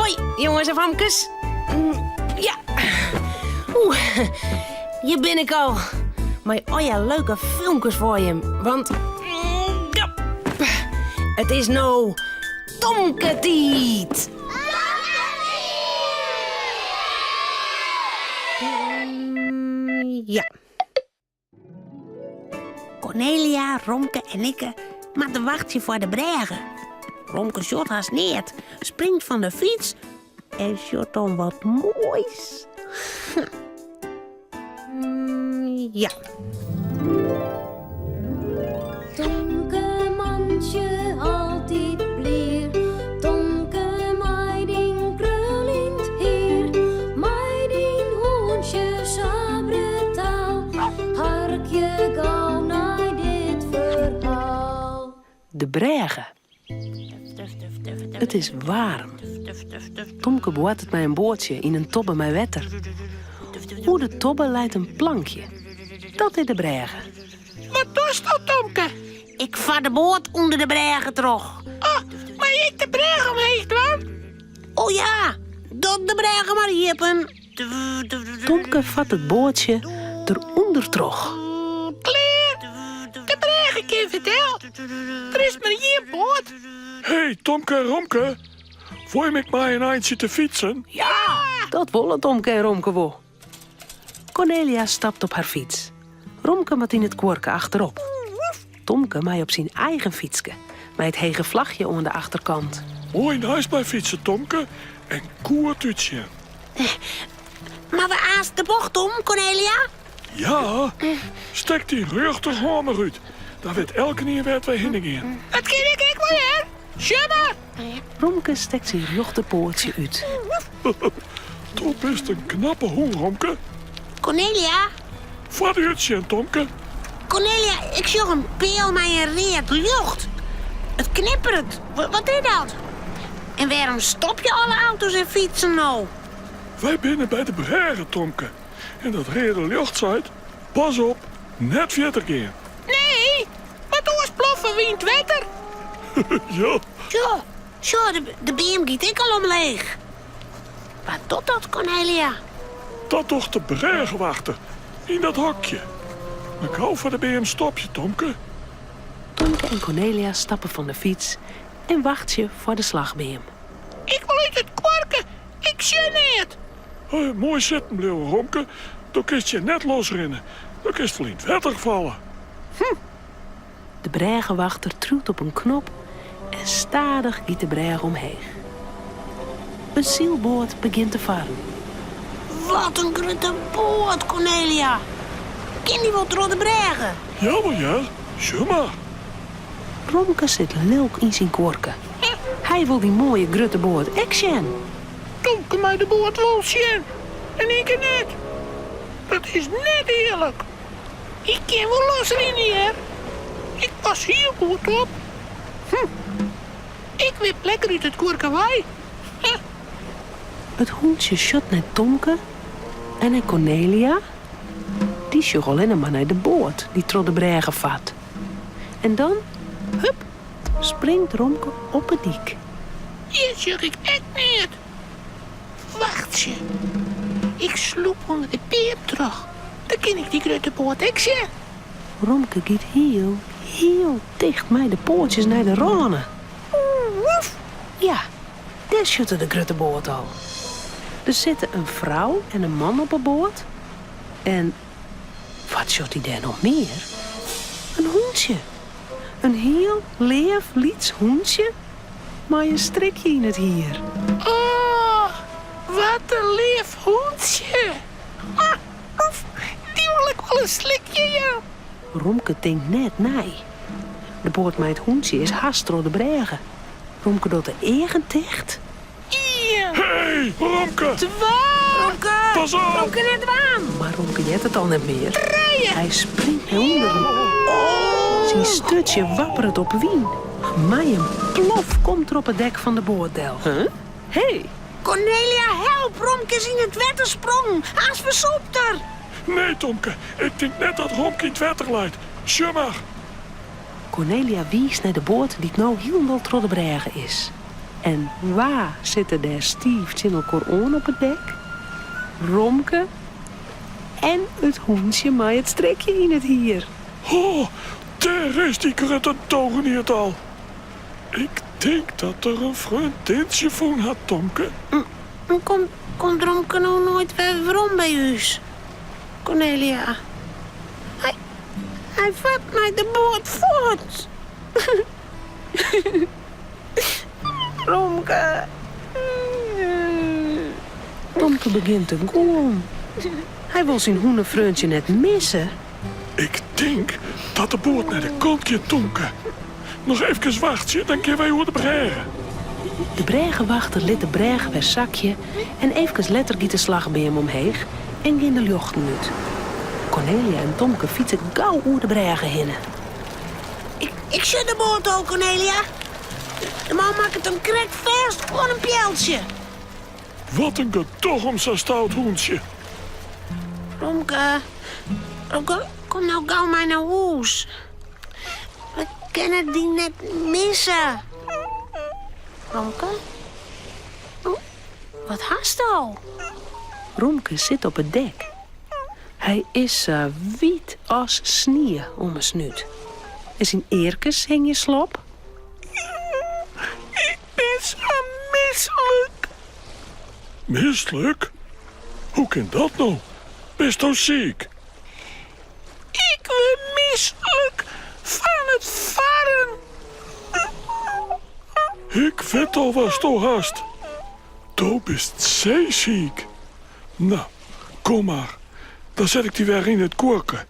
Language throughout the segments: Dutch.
Hoi, jongens en famkes. Ja. Hier ben ik al. Maar oh ja, leuke filmpjes voor je. Want... ja, het is nou... Tomketiet. Ja. Cornelia, Romke en ik moeten wachten voor de bregen. Romke shot haast neert, springt van de fiets en shot dan wat moois. Ja. Tomke mandje altijd bleer. Tomke meiding krullend heer. Meiding hoentje sabre taal. Harkje gauw naar dit verhaal. De bregen. Het is warm. Tomke boort het bij een boordje in een tobbe met wetter. Hoe de tobbe leidt een plankje. Dat is de bregen. Wat doet dat, Tomke? Ik vaar de boot onder de bregen terug. Oh, maar ik de bregen omheen dan? Oh ja, dat de bregen maar hiepen. Tomke vat het boordje eronder terug. Kleer, de bregen kind vertel. Er is maar hier boot. Hey, Tomke en Romke. Voor je met mij een eindje te fietsen? Ja, dat willen Tomke en Romke wel. Cornelia stapt op haar fiets. Romke moet in het kwarken achterop. Tomke mij op zijn eigen fietsje, met het hege vlagje onder de achterkant. Mooi nice bij fietsen, Tomke. En koertutje. Maar we aast de bocht om, Cornelia? Ja, stek die rug toch gewoon maar uit. Daar weet elke keer werd wij heen gaan. Dat ken ik wel, hè? Schubber! Romke steekt zijn rechterpoortje uit. Toch best een knappe hoen, Romke. Cornelia? Wat uitje, Tomke. Cornelia, ik zag een peel met een reet lucht. Het knippert. Wat is dat? En waarom stop je alle auto's en fietsen nou? Wij binnen bij de bregen, Tomke. En dat rede luchtzeit. Pas op, net verder gaan. Nee, wat doe ploffen wie in het wetter? Ja, Zo, de beam giet ik al omleeg. Wat doet dat, Cornelia? dat toch de bregen wachten. In dat hokje. Maar gauw voor de BM stopje, Tomke. Tomke en Cornelia stappen van de fiets en wachten voor de slagbeam. Ik wil uit het kwarken. Ik geneerd. Mooi zitten blijven, Romke. Dan kun je net losrennen. Dan kun je wel in het wetter vallen. De bregenwachter truwt op een knop en stadig giet de breg omheen. Een zielboot begint te varen. Wat een grote boot, Cornelia. Ken die wel door de bregen? Jammer, ja. Schumma. Romke zit leuk in zijn korken. Hij wil die mooie grote boot action. Tomke mij de boot wel zien. En ik net. Dat is net eerlijk. Ik kan wel losrennen hier. Ik pas hier goed op. Ik wip lekker uit het koerkawai. Het hoentje shot naar Tomke en naar Cornelia. Die sjog alleen maar naar de boot die trot de bregen vat. En dan, hup, springt Romke op het dik. Hier zeg ik echt niet. Wacht je. Ik sloep onder de peer terug. Dan kan ik die grote boot ik zien. Romke giet heel dicht bij de poortjes naar de ranen. Woef. Ja, daar schutte de grote boot al. Er zitten een vrouw en een man op een boot. En wat shot hij daar nog meer? Een hoentje. Een heel leef liets hoentje, maar een strikje in het hier. Oh, wat een lief hoentje. Die wil ik wel een slikje, ja. Romke denkt net nee. De boot met het hoentje is haast door de bregen. Romke doet de eigen dicht. Hier. Hey, Romke. Romke. Pas op. Romke net waan. Maar Romke jet het al niet meer. Rijden. Hij springt naar onderen. Zijn stutje wappert op wien. Maar een plof komt er op het dek van de bootdel. Huh? Hey. Cornelia, help. Romke is in het wetter sprong. Haast versoept er. Nee, Tomke. Ik denk net dat Romke in het wetter leidt. Schumma. Cornelia wies naar de boot die nou helemaal door de bregen is. En waar zitten daar Stief in elkaar aan op het dek? Romke en het hoentje met het strekje in het hier. Oh, daar is die grutte togen niet al. Ik denk dat er een vriendinnetje van had, Tomke. Komt Romke nou nooit weer waarom bij u? Cornelia. Hij vat mij de boot voort. Romke. Tomke begint te gaan. Hij wil zijn hoenenvreundje net missen. Ik denk dat de boot naar de kant keert, Tomke. Nog even wachten, dan kunnen wij over de bregen. De bregenwachter liet de bregen weer zakje en even letter giet de slag bij hem omheen en ging de jochten uit. Cornelia en Tomke fietsen gauw over de bregen heen. Ik zet de boot al, Cornelia. De man maakt het hem krek vast, gewoon een pjeltje. Wat een gedoog om zo'n stout hoentje. Romke, kom nou gauw maar naar huis. We kunnen die net missen. Romke? Oh, wat haast al? Romke zit op het dek. Hij is wit als sneeuw om een snuit. En zijn eerkes hing je slop. Ik ben zo misselijk. Misselijk? Hoe kan dat nou? Best toch ziek? Ik ben misselijk van het varen. Ik weet al was toch haast. Du bist zeeziek. Nou, kom maar. Dan zet ik die weer in het koerken.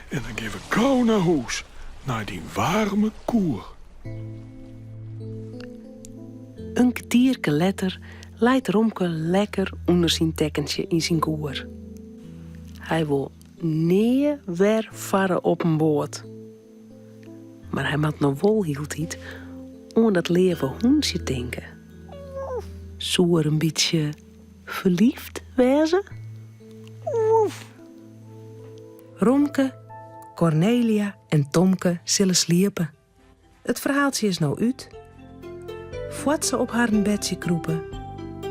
En dan geef ik gauw naar huis. Naar die warme koer. Een kwartierke letter leidt Romke lekker onder zijn tekkentje in zijn koer. Hij wil neer weer varen op een boot. Maar hij moet nog wel hield niet om dat leven hoensje denken. Zou er een beetje verliefd wezen? Romke, Cornelia en Tomke zullen sliepen. Het verhaaltje is nou uit. Voordat ze op haar bedje kroepen,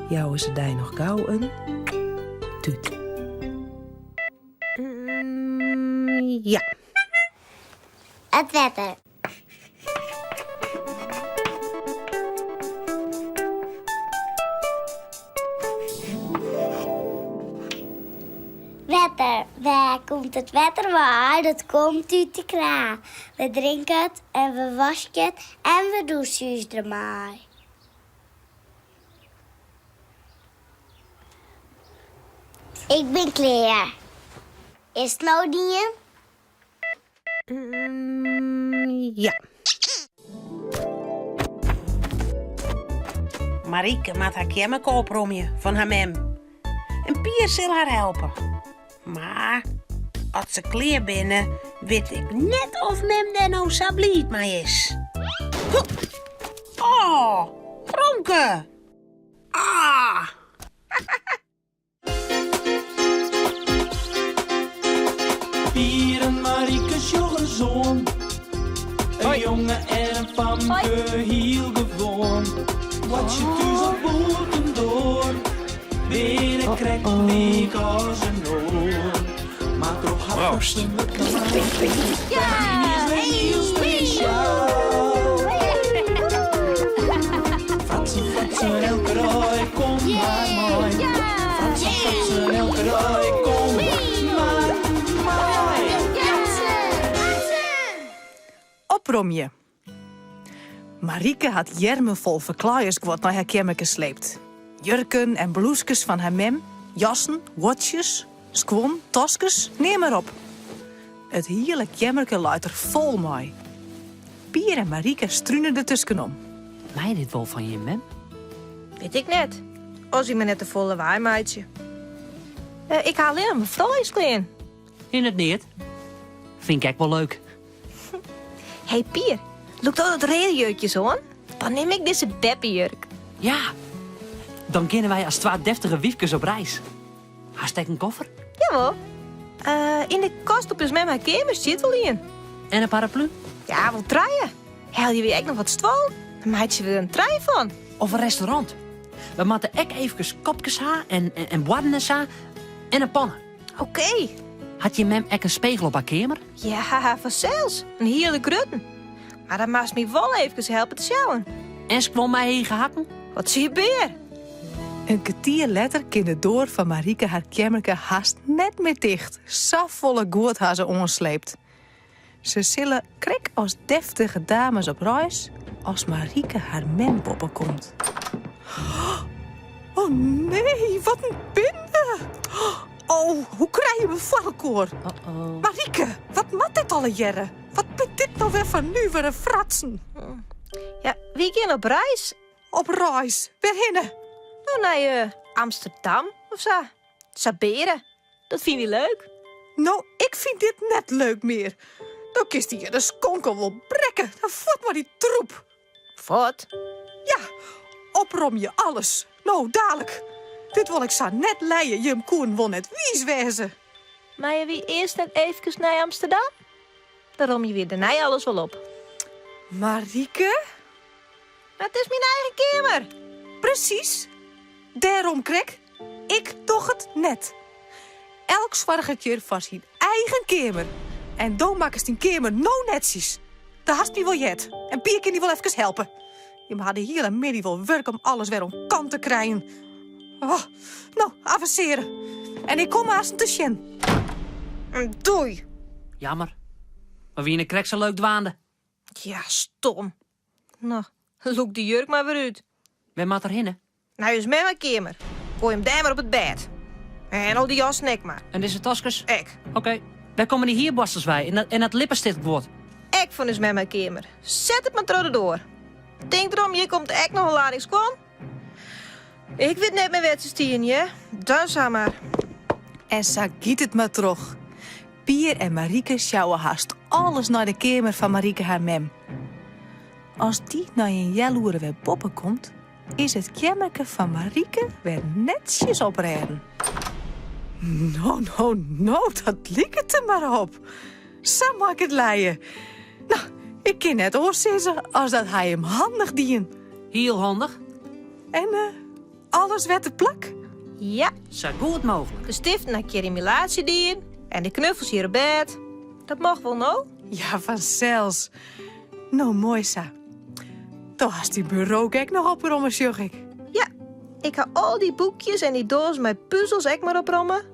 jouwen ze daar nog gauw een tuut. Ja. Het wetter. Wetter. Waar komt het wetter waar? Dat komt uit de kraan. We drinken het en we wassen het en we douchen ermee. Ik ben klaar. Is het nou die? Ja. Marieke maakt haar kemmerkoop om je van haar mem. En Pier zal haar helpen. Maar als ze kleer binnen, weet ik net of mem daar nou sabliet mee is. Oh, Romke. Ah. Pier en Marieke's jongezoon. Een jongen en een famke heel gewoon. Wat je thuis op boten door. Weer krijgt week als een oor. Maar toch had ze met ja, heel speciaal. Fratsen, elke rooi, kom maar mooi. Fratsen, elke rooi, kom maar mooi. Opromje. Marieke had jermen vol verklaaierskwad naar haar kamer gesleept. Jurken en blouses van haar mem, jassen, watjes, squon, taskes, neem maar op. Het hele kamerke luidt er vol mee. Pier en Marieke struinen er tussenom. Mij dit wel van je, mem? Weet ik net. Als ik me net de volle waai, meidje. Ik haal alleen mijn vrouwskleen. In het niet. Vind ik wel leuk. Hey Pier, lukt al dat regenjurkje zo aan? Dan neem ik deze beppejurk. Ja. Dan kunnen wij als 2 deftige wiefjes op reis. Hartstikke een koffer. Jawel. In de kast op is met mijn kamer zit wel in. En een paraplu. Ja, wel draaien. Haal je weer echt nog wat stwal? Maatje weer een trein van. Of een restaurant. We moeten ook even kopjes ha en borden en een pannen. Oké. Had je mem ook een spiegel op haar kamer? Ja, vanzelfs. Een hele grutten. Maar dan mag me wel even helpen te sjouwen. En ze kwam mij heen gehakken? Wat zie je beer? Een kwartier later kon de deur van Marieke haar kamerke haast net meer dicht. Zo volle goed had ze ongesleept. Ze zullen krek als deftige dames op reis als Marieke haar mempoppen komt. Oh nee, wat een binde! Oh, hoe krijg je me valkoor? Marieke, wat mat dit alle jaren? Wat ben dit nou weer van nu weer een fratsen? Ja, wie gaan op reis? Op reis, waarheen? Nou, naar Amsterdam of zo. Saberen. Dat vind je leuk. Nou, ik vind dit net leuk meer. Dan kist hij de skonkel wel brekken. Dan voort maar die troep. Wat? Ja, oprom je alles. Nou, dadelijk. Dit wil ik zo net leien. Je koen wil net wies wezen. Maar je wie eerst net even naar Amsterdam? Daarom je weer daarna alles wel op. Marieke? Het is mijn eigen kamer. Precies. Daarom, krek. Ik toch het net. Elk zwargertje van zijn eigen kamer. En dan maken ze die kamer nou netjes. Daar hast niet wel jet. En Pier kan die wel even helpen. Je mag de hele middag wel werk om alles weer om kant te krijgen. Oh, nou, avanceren. En ik kom haast te sjen. Doei. Jammer. Maar wie in de krek zo leuk dwaande. Ja, stom. Nou, look die jurk maar weer uit. Ben maar erheen, hè? Nou, is met mijn kamer. Gooi hem daar maar op het bed. En al die jas nek maar. En deze taskers? Ik. Oké. Wij komen die hier borstels bij en dat lippenstift wordt. Ik van is met mijn kamer. Zet het maar terug door. Denk erom, je komt echt nog een lading kwam. Ik weet net mijn wedstrijd, ja? Dan zeg maar. En zo giet het maar terug. Pier en Marieke sjouwen haast alles naar de kamer van Marieke haar mem. Als die naar een jaloeren weer boppen komt, is het kamerke van Marieke weer netjes oprijden. Nou, dat liek het er maar op. Zo maak ik het leien. Nou, ik kan net oorzissen als dat hij hem handig dien. Heel handig. En alles werd de plak? Ja. Zo goed mogelijk. De stift naar kerimilatie dien. En de knuffels hier op bed. Dat mag wel nou? Ja, vanzelfs. Nou, mooi zo. Toch has die bureau kijk nog oprommen, zeg ik. Ja, ik ga al die boekjes en die doos met puzzels ek maar oprommen.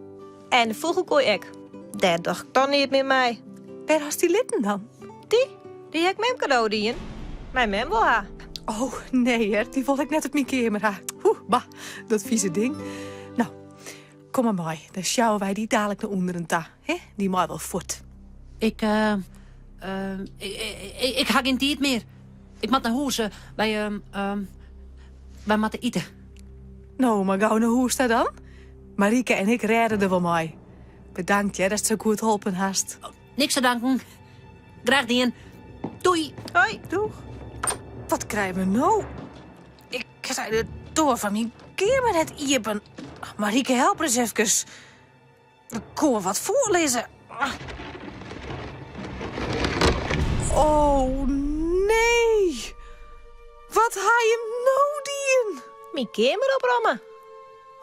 En de vogelkooi ek. Dat dacht ik dan niet meer mij. Waar has die litten dan? Die heb ik mem cadeau dien. Mijn mem wil haar. Oh, nee, hè. Die wil ik net op mijn kamer ha. Bah, dat vieze ding. Nou, kom maar mooi. Dan sjouwen wij die dadelijk naar onder een ta. Hè? Die maar wel voort. Ik ga geen tijd meer. Ik moet naar huis. Wij moeten eten. Nou, maar gauw naar hoe staat dan? Marieke en ik redden er wel mooi. Bedankt, hè, dat het zo goed geholpen hast. Niks te danken. Graag dien. Doei. Hoi. Doeg. Wat krijgen we nou? Ik zei de door van mijn kamer net iepen. Marieke, help eens even. Ik kon wat voorlezen. Oh, nee. Wat ga je nou dien? Mijn kamer oprommen.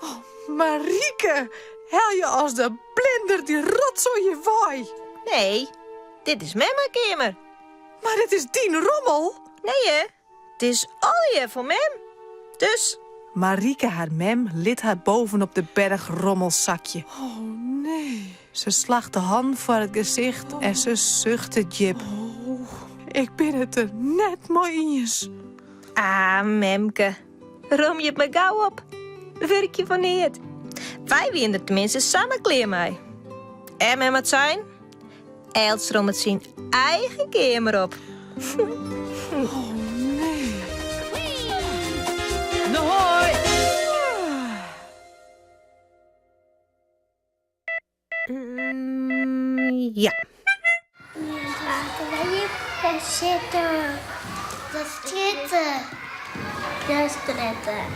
Oh, Marieke, hel je als de blinder die rotzooi waai. Nee, dit is met mijn kamer. Maar dit is dien rommel. Nee, hè? Het is al je van mem. Dus... Marieke, haar mem, lit haar bovenop de berg rommelzakje. Oh, nee. Ze slacht de hand voor het gezicht en ze zuchtte Jip. Oh, ik ben het er net mooi in. Ah, memke. Rom je het me gauw op. Werk je van niet. Wij winnen er tenminste samen kleer mee. En met het zijn... Els rom het zijn eigen kamer op. Oh, nee. Hoi. Ja. Laten we hier zitten. Dat zitten. Dat zitten.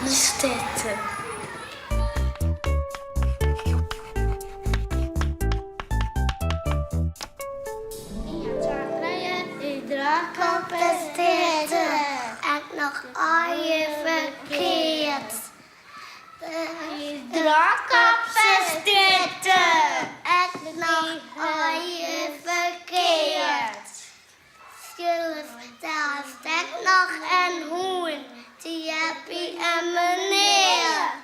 Dat zitten. Ik draag op het zitten. nog al je verkeerd. Drank op z'n stitten. Ik nog al je verkeerd. Jullie vertellen stek nog een hoen. Die heb je en meneer.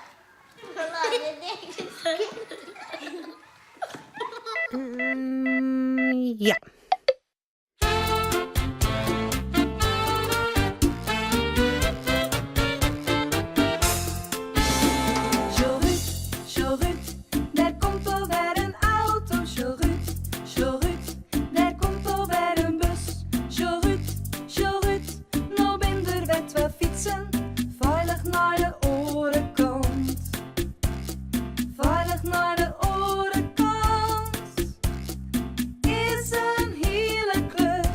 Ja. Sjorut, daar komt alweer een auto. Sjorut, daar komt alweer een bus. Sjorut, nou binder wet we fietsen. Veilig naar de orenkant. Veilig naar de orenkant. Is een hele klus.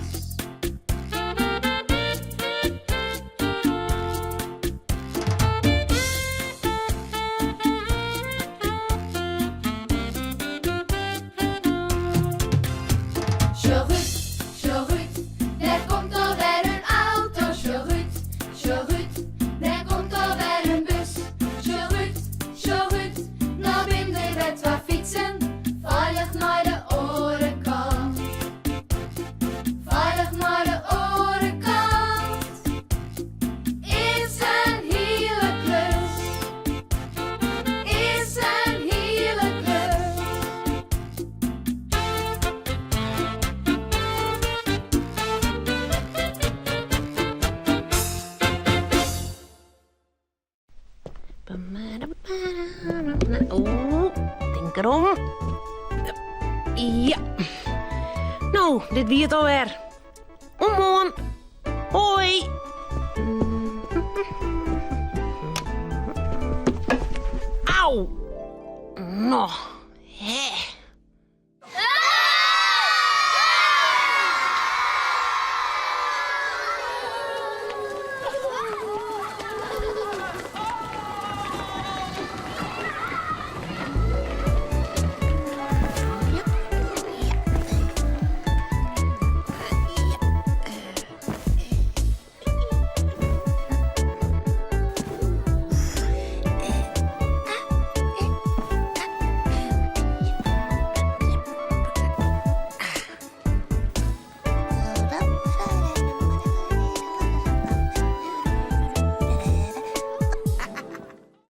Sjorut, daar komt alweer een auto. Sjorut, daar komt alweer een bus. Sjorut, nou binder wet we fietsen. Veilig naar de orenkant. Veilig naar de orenkant. Is een hele klus. Is een hele klus. Oeh, denk erom. Ja. Nou, dit wie het alweer. Omhoorn. Hoi. Auw. Nog.